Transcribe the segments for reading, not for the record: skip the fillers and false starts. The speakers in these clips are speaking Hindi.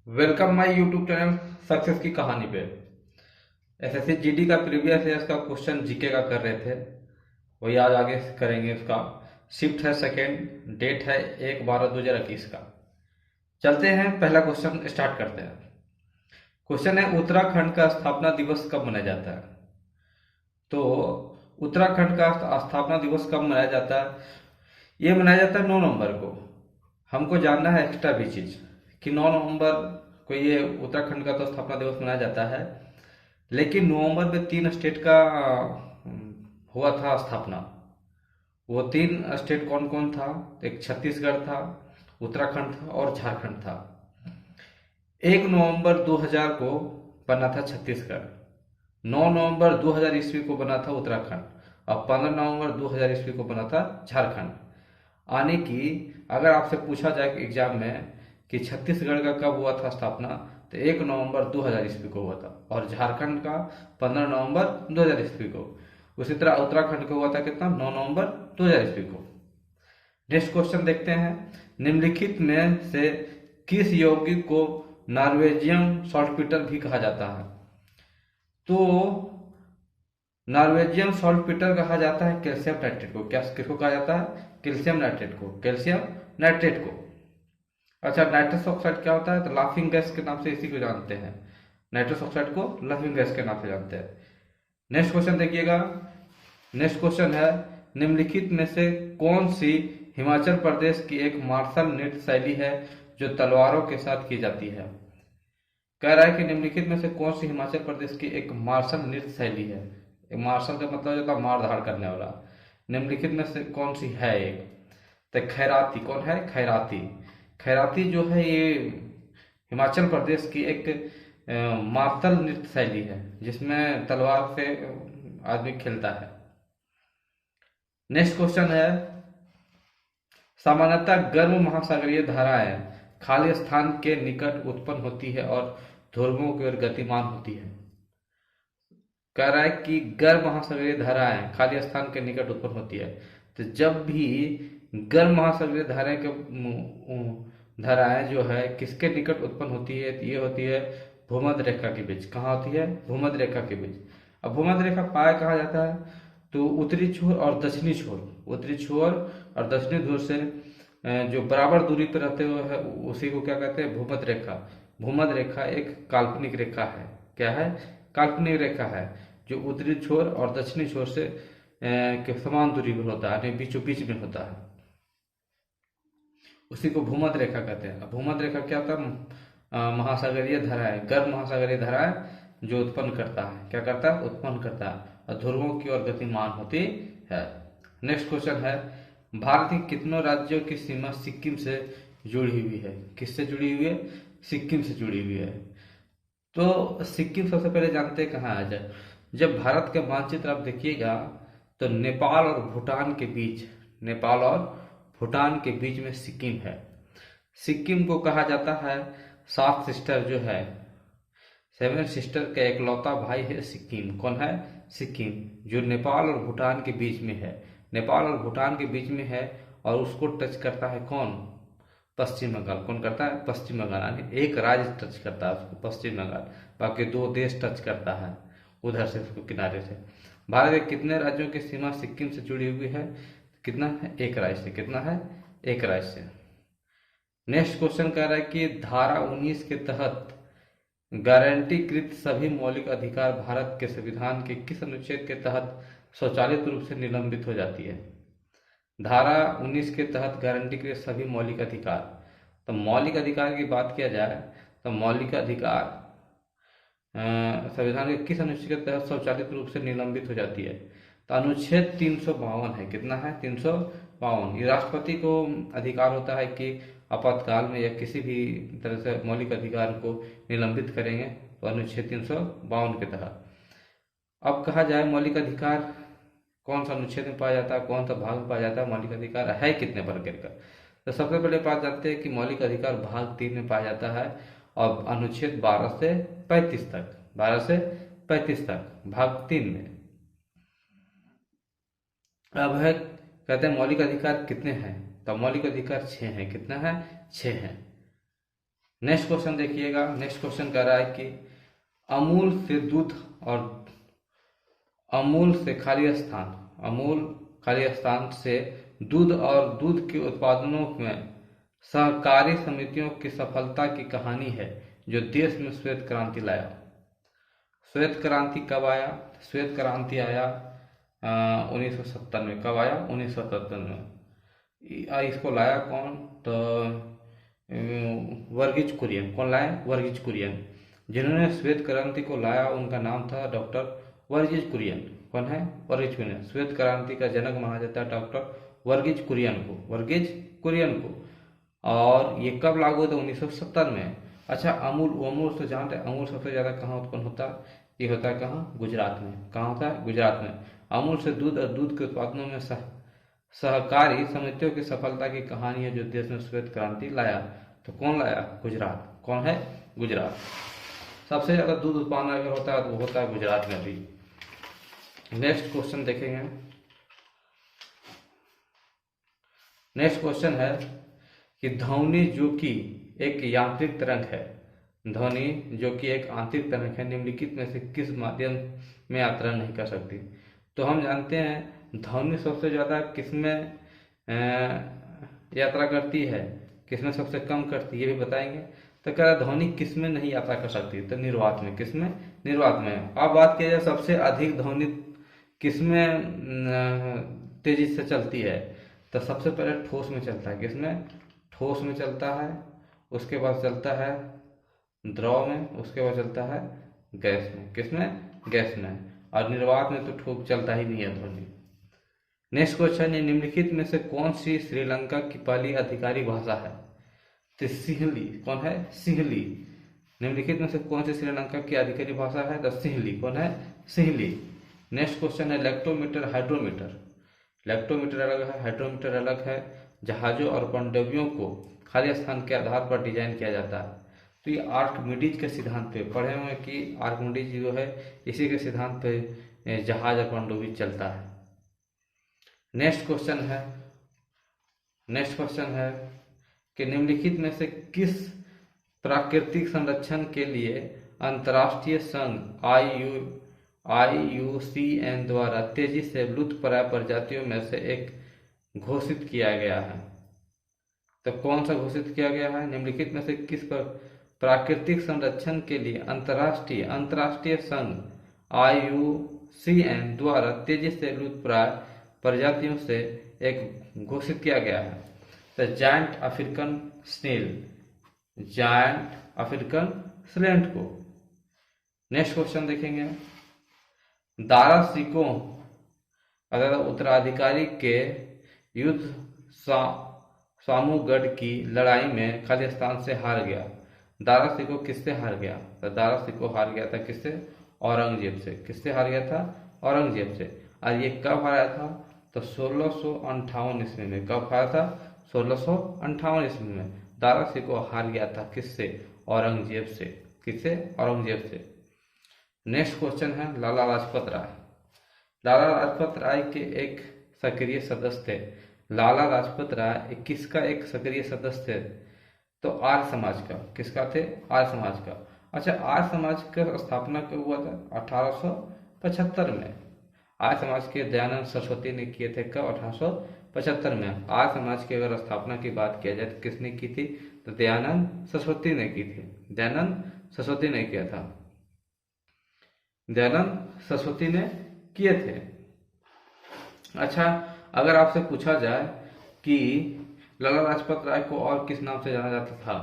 Welcome my YouTube channel success की कहानी पे। एसएससी जीडी का प्रीवियस ईयर का क्वेश्चन जीके का कर रहे थे, वही आज आगे करेंगे। उसका शिफ्ट है सेकेंड, डेट है 1/12/2021 का। चलते हैं, पहला क्वेश्चन स्टार्ट करते हैं। क्वेश्चन है उत्तराखंड का स्थापना दिवस कब मनाया जाता है। तो उत्तराखंड का स्थापना दिवस कब मनाया जाता है, ये मनाया जाता है 9 नवंबर को। हमको जानना है एक्स्ट्रा भी चीज कि 9 नवंबर को ये उत्तराखंड का तो स्थापना दिवस मनाया जाता है, लेकिन नवंबर में 3 स्टेट का हुआ था स्थापना। वो 3 स्टेट कौन कौन था? एक छत्तीसगढ़ था, उत्तराखंड था और झारखंड था। 1 नवंबर 2000 को बना था छत्तीसगढ़, 9 नवंबर 2000 ईस्वी को बना था उत्तराखंड और 15 नवंबर 2000 ईस्वी को बना था झारखंड। आने की अगर आपसे पूछा जाए कि एग्जाम में कि छत्तीसगढ़ का कब हुआ था स्थापना, तो 1 नवंबर 2000 ईस्वी को हुआ था और झारखंड का 15 नवंबर 2000 ईस्वी को। उसी तरह उत्तराखंड का हुआ था कितना, 9 नवंबर 2000 ईस्वी को। नेक्स्ट क्वेश्चन देखते हैं। निम्नलिखित में से किस यौगिक को नॉर्वेजियम सॉल्टपीटर भी कहा जाता है? तो नॉर्वेजियम सॉल्टपीटर कहा जाता है कैल्शियम नाइट्रेट को। क्या किसको कहा जाता है? कैल्शियम नाइट्रेट को, कैल्शियम नाइट्रेट को। अच्छा, नाइट्रस ऑक्साइड क्या होता है? तो लाफिंग गैस के नाम से इसी को जानते हैं। नाइट्रस ऑक्साइड को लाफिंग गैस के नाम से जानते हैं। नेक्स्ट क्वेश्चन देखिएगा। नेक्स्ट क्वेश्चन है, निम्नलिखित में से कौन सी हिमाचल प्रदेश की एक मार्शल नृत्य शैली है जो तलवारों के साथ की जाती है? कह रहा है कि निम्नलिखित में से कौन सी हिमाचल प्रदेश की एक मार्शल नृत्य शैली है। एक मार्शल का मतलब होता है मार धाड़ करने वाला। निम्नलिखित में से कौन सी है एक? तो खैराती। कौन है? खैराती। खैराती जो है ये हिमाचल प्रदेश की एक मार्शल नृत्य शैली है जिसमें तलवार से आदमी खेलता है। नेक्स्ट क्वेश्चन है, सामान्यतः गर्म महासागरीय धाराएं खाली स्थान के निकट उत्पन्न होती है और ध्रुवों की ओर गतिमान होती है। कह रहा है कि गर्म महासागरीय धाराएं खाली स्थान के निकट उत्पन्न होती है। तो जब भी गर्म महासागरीय धाराएं के धाराएं जो है किसके निकट उत्पन्न होती है, तो ये होती है भूमध्य रेखा के बीच। कहाँ होती है? भूमध्य रेखा के बीच। अब भूमध्य रेखा पाया कहाँ जाता है? तो उत्तरी छोर और दक्षिणी छोर, उत्तरी छोर और दक्षिणी ध्रुव से जो बराबर दूरी पर रहते हुए है उसी को क्या कहते हैं? भूमध्य रेखा। भूमध्य रेखा एक काल्पनिक रेखा है। क्या है? काल्पनिक रेखा है जो उत्तरी छोर और दक्षिणी छोर से के समान दूरी पर होता है, बीचों बीच में होता है। उसी को भूमध्य रेखा कहते हैं। अब भूमध्य रेखा क्या होता है? महासागरीय धाराएं, गर्म महासागरीय धाराएं जो उत्पन्न करता है। क्या करता है? उत्पन्न करता है और ध्रुवों की ओर गतिमान होती है। नेक्स्ट क्वेश्चन है, भारत के कितनों राज्यों की सीमा सिक्किम से जुड़ी हुई है? किससे जुड़ी हुई है? सिक्किम से जुड़ी हुई है। तो सिक्किम सबसे पहले जानते हैं कहाँ आ जाए। जब भारत का मानचित्र आप देखिएगा तो नेपाल और भूटान के बीच, नेपाल और भूटान के बीच में सिक्किम है। सिक्किम को कहा जाता है सात सिस्टर जो है, सेवन सिस्टर का एकलौता भाई है सिक्किम। कौन है? सिक्किम, जो नेपाल और भूटान के बीच में है। नेपाल और भूटान के बीच में है और उसको टच करता है कौन? पश्चिम बंगाल। कौन करता है? पश्चिम बंगाल। यानी एक राज्य टच करता है उसको, पश्चिम बंगाल। बाकी दो देश टच करता है उधर से, उसको किनारे से। भारत के कितने राज्यों की सीमा सिक्किम से जुड़ी हुई है? कितना है? एक राज्य से। कितना है? एक राज्य से। नेक्स्ट क्वेश्चन कह रहा है कि धारा 19 के तहत गारंटीकृत सभी मौलिक अधिकार भारत के संविधान के किस अनुच्छेद के तहत स्वचालित रूप से निलंबित हो जाती है? धारा 19 के तहत गारंटीकृत सभी मौलिक अधिकार। तो मौलिक अधिकार की बात किया जाए तो मौलिक अधिकार संविधान के किस अनुच्छेद के तहत स्वचालित रूप से निलंबित हो जाती है? तो अनुच्छेद 352 है। कितना है? 352। ये राष्ट्रपति को अधिकार होता है कि आपातकाल में या किसी भी तरह से मौलिक अधिकार को निलंबित करेंगे, तो अनुच्छेद 352 के तहत। अब कहा जाए मौलिक अधिकार कौन सा अनुच्छेद में पाया जाता है, कौन सा भाग में पाया जाता है, मौलिक अधिकार है कितने प्रकार का? तो सबसे पहले बात जानते हैं कि मौलिक अधिकार भाग 3 में पाया जाता है और अनुच्छेद 12 से 35 तक, 12 से 35 तक भाग 3 में। अब है, कहते हैं मौलिक अधिकार कितने हैं? तो मौलिक अधिकार 6 हैं। कितना है? 6 हैं। नेक्स्ट क्वेश्चन देखिएगा। नेक्स्ट क्वेश्चन कह रहा है कि अमूल से दूध और अमूल से खाली स्थान, अमूल खाली स्थान से दूध और दूध के उत्पादनों में सहकारी समितियों की सफलता की कहानी है जो देश में श्वेत क्रांति लाया। श्वेत क्रांति कब आया? श्वेत क्रांति आया 1970 में। कब आया? 1970 में। इसको लाया कौन? तो वर्गीज कुरियन। कौन लाया? वर्गीज कुरियन। जिन्होंने श्वेत क्रांति को लाया उनका नाम था डॉक्टर वर्गीज कुरियन। कौन है? वर्गीज कुरियन। श्वेत क्रांति का जनक माना जाता है डॉक्टर वर्गीज कुरियन को, वर्गीज कुरियन को। और ये कब लागू हुआ था? 1970 में। अच्छा, अमूल, अमूल तो जानते हैं, अमूल सबसे ज्यादा कहाँ उत्पन्न होता है? ये होता है कहाँ? गुजरात में। कहाँ होता है? गुजरात में। अमूल से दूध और दूध के उत्पादनों में सहकारी समितियों की सफलता की कहानी है जो देश में श्वेत क्रांति लाया। तो कौन लाया? गुजरात। कौन है? गुजरात। सबसे ज्यादा दूध उत्पादन अगर होता है तो वो होता है गुजरात में भी। नेक्स्ट क्वेश्चन देखेंगे। नेक्स्ट क्वेश्चन है कि ध्वनि जो कि एक यांत्रिक तरंग है, ध्वनि जो कि एक आंतरिक तरंग है, निम्नलिखित में से किस माध्यम में यात्रा नहीं कर सकती? तो हम जानते हैं ध्वनि सबसे ज्यादा किसमें यात्रा करती है, किसमें सबसे कम करती है, ये भी बताएंगे। तो कह रहा ध्वनि किसमें नहीं यात्रा कर सकती? तो निर्वात में। किसमें? निर्वात में। अब बात किया जाए सबसे अधिक ध्वनि किसमें तेजी से चलती है, तो सबसे पहले ठोस में चलता है। किसमें? ठोस में चलता है। उसके बाद चलता है द्रव में। उसके बाद चलता है गैस में। किसमें? गैस में। और निर्वात में तो ठोस चलता ही नहीं है ध्वनि। नेक्स्ट क्वेश्चन है निम्नलिखित में से कौन सी श्रीलंका की पहली आधिकारिक भाषा है? तो सिंहली। कौन है? सिंहली। निम्नलिखित में से कौन सी श्रीलंका की आधिकारिक भाषा है? तो सिंहली। कौन है? सिंहली। नेक्स्ट क्वेश्चन है लैक्टोमीटर, हाइड्रोमीटर। लैक्टोमीटर अलग है, हाइड्रोमीटर अलग है। जहाजों और पनडुब्बियों को खाली स्थान के आधार पर डिजाइन किया जाता है। तो ये आर्किमिडीज के सिद्धांत पे पढ़े हुए कि आर्किमिडीज जो है इसी के सिद्धांत पे जहाज और पनडुब्बी चलता है। नेक्स्ट क्वेश्चन है कि निम्नलिखित में से किस प्राकृतिक संरक्षण के लिए अंतर्राष्ट्रीय संघ IUCN द्वारा तेजी से लुप्तप्राय प्रजातियों में से एक घोषित किया गया है? तो कौन सा घोषित किया गया है? निम्नलिखित में से किस प्राकृतिक संरक्षण के लिए अंतर्राष्ट्रीय संघ IUCN द्वारा तेजी से लुप्तप्राय प्रजातियों से एक घोषित किया गया है? तो giant African snail, giant African snail को। नेक्स्ट क्वेश्चन देखेंगे। दारा सिकों अगर उत्तराधिकारी के युद्ध सामूगढ़ की लड़ाई में खालिस्तान से हार गया। दारा सिकों किससे हार गया? तो दारा सिकों हार गया था किससे? औरंगजेब से। किससे हार गया था? औरंगजेब से। और ये कब हारा था? तो 1658 ईस्वी में। कब हारा था? 1658 ईस्वी में दारा सिकों हार गया था। किससे? औरंगजेब से। किससे? औरंगजेब से। नेक्स्ट क्वेश्चन है लाला लाजपत राय। लाला लाजपत राय के एक सक्रिय सदस्य थे। लाला लाजपत राय किसका एक सक्रिय सदस्य थे? तो आर्य समाज का। किसका थे? आर्य समाज का। अच्छा, आर्य समाज का स्थापना कब हुआ था? 1875 में। आर्य समाज के दयानंद सरस्वती ने किए थे। कब? 1875 में। आर्य समाज की अगर स्थापना की बात किया जाए तो किसने की थी? तो दयानंद सरस्वती ने की थी। दयानंद सरस्वती ने किया था। दयानंद सरस्वती ने किए थे। अच्छा, अगर आपसे पूछा जाए कि लाला लाजपत राय को और किस नाम से जाना जाता था,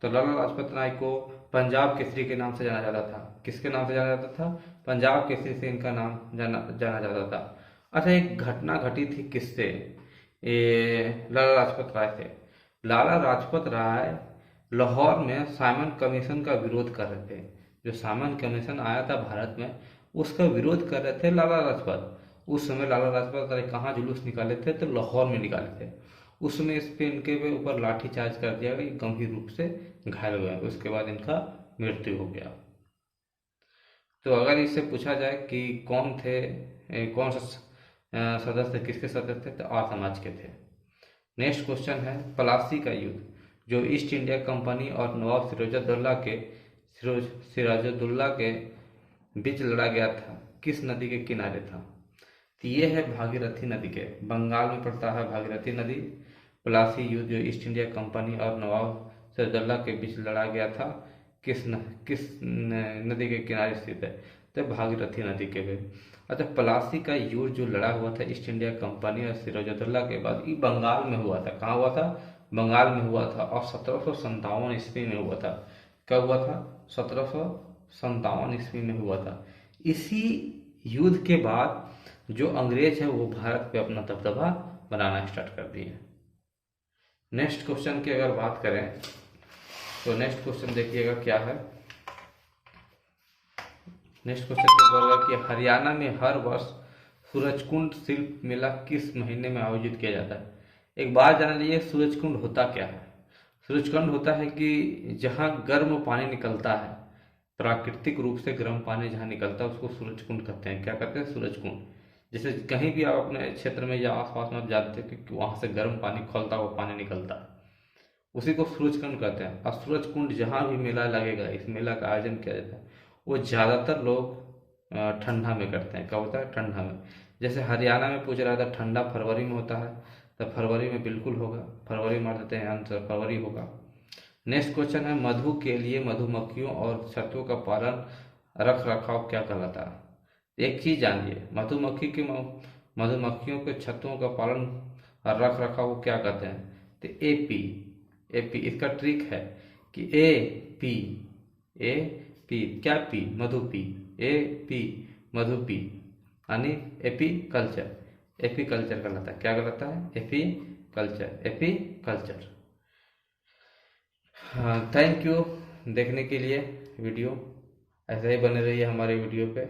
तो लाला लाजपत राय को पंजाब केसरी के नाम से जाना जाता था। किसके नाम से जाना जाता था? पंजाब केसरी से इनका नाम जाना जाता था। अच्छा, एक घटना घटी थी किससे? लाला लाजपत राय से। लाला लाजपत राय लाहौर में साइमन कमीशन का विरोध कर रहे थे। जो साइमन कमीशन आया था भारत में, उसका विरोध कर रहे थे लाला लाजपत। उस समय लाला लाजपत राय कहाँ जुलूस निकाले थे? तो लाहौर में निकाले थे। उस समय इस पे इनके ऊपर लाठी चार्ज कर दिया गया, गंभीर रूप से घायल हो गए। उसके बाद इनका मृत्यु हो गया। तो अगर इससे पूछा जाए कि कौन थे, कौन सा सदस्य, किसके सदस्य थे? तो आर्य समाज के थे। नेक्स्ट क्वेश्चन है प्लासी का युद्ध। जो ईस्ट इंडिया कंपनी और नवाब सिराजुद्दौला के बीच लड़ा गया था, किस नदी के किनारे था? तो ये है भागीरथी नदी के, बंगाल में पड़ता है भागीरथी नदी। प्लासी युद्ध जो ईस्ट इंडिया कंपनी और नवाब सिराजुद्दौला के बीच लड़ा गया था, किस नदी के किनारे स्थित है? तो भागीरथी नदी के पे। अच्छा, प्लासी का युद्ध जो लड़ा हुआ था ईस्ट इंडिया कंपनी और सिराजुद्दौला के बाद, ये बंगाल में हुआ था। कहाँ हुआ था? बंगाल में हुआ था, और 1757 ईस्वी में हुआ था। कब हुआ था? 1757 ईस्वी में हुआ था। इसी युद्ध के बाद जो अंग्रेज है वो भारत पे अपना दबदबा बनाना स्टार्ट कर दिए। नेक्स्ट क्वेश्चन की अगर बात करें तो नेक्स्ट क्वेश्चन देखिएगा क्या है। नेक्स्ट क्वेश्चन क्या बोल रहा है कि हरियाणा में हर वर्ष सूरजकुंड शिल्प मेला किस महीने में आयोजित किया जाता है? एक बात जान लीजिए, सूरजकुंड होता क्या है? सूरजकुंड होता है कि जहाँ गर्म पानी निकलता है, प्राकृतिक रूप से गर्म पानी जहाँ निकलता है उसको सूरजकुंड कहते हैं। क्या कहते हैं? सूरजकुंड। जैसे कहीं भी आप अपने क्षेत्र में या आसपास में आप जानते हैं कि वहाँ से गर्म पानी खौलता हुआ पानी निकलता है, उसी को सूरजकुंड कहते हैं। और सूरजकुंड जहाँ भी मेला लगेगा, इस मेला का आयोजन किया जाता है, वो ज़्यादातर लोग ठंडा में करते हैं। कब होता है? ठंडा में। जैसे हरियाणा में पूछ रहा था ठंडा फरवरी में होता है, तो फरवरी में बिल्कुल होगा, फरवरी मार देते हैं आंसर, फरवरी होगा। नेक्स्ट क्वेश्चन है मधु के लिए मधुमक्खियों और शर्तों का पालन रख रखाव क्या कहलाता है? एक चीज जानिए, मधुमक्खियों के छत्तों का पालन और रख रखाव को क्या कहते हैं? तो एपी। एपी इसका ट्रिक है कि ए पी क्या पी? मधुपी। ए पी मधुपी यानी एपी कल्चर। एपी कल्चर कहलाता है। क्या कहलाता है? AP culture. AP culture. हाँ, थैंक यू देखने के लिए वीडियो। ऐसे ही बने रहिए हमारे वीडियो पे।